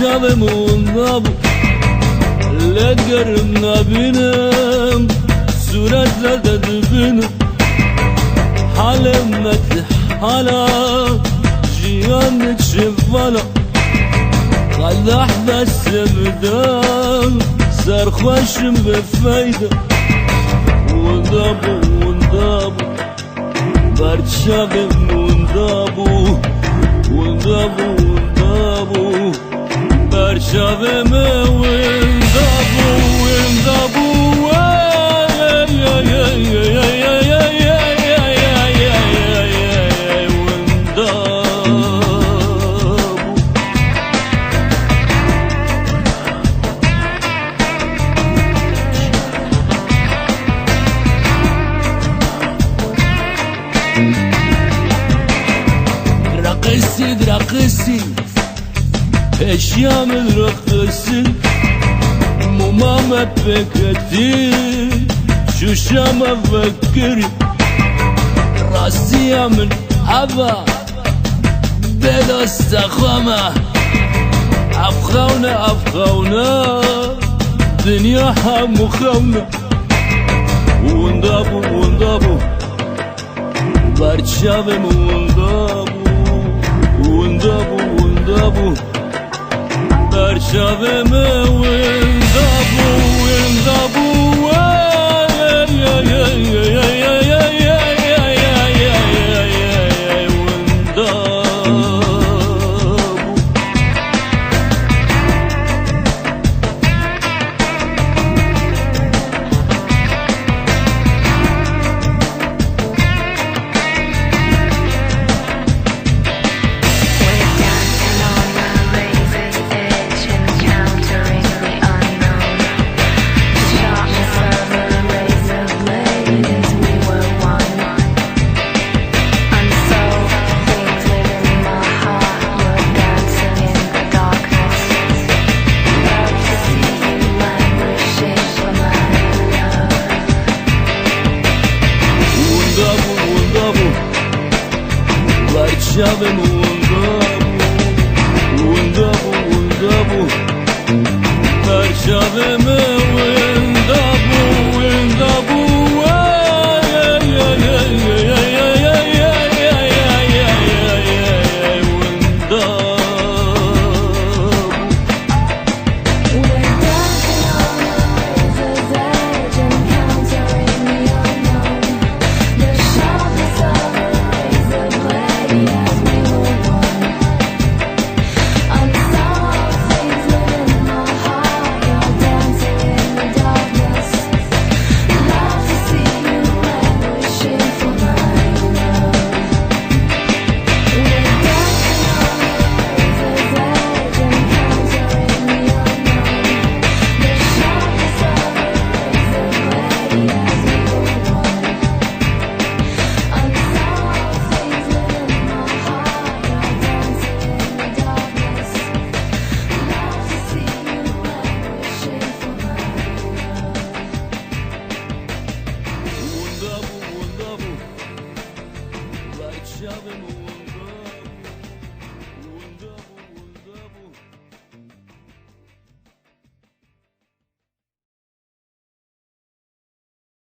شبمون نبود لگرم نبینم صورت زده ببینم حالمت حالا جیان چه والا قدح دست بدم سرخوشم به فایده ونده بو برچاق مونده بو برچاق مونده بو رقصي اشيام الرقصي مو ماما بكتي شو شام افكري راسي من ابا بلا استخامة افخونا دنيا هم خونه وندابو برشاوم وندابو برشاوم وندابو Şavem undabu Perşavem undabu Shove him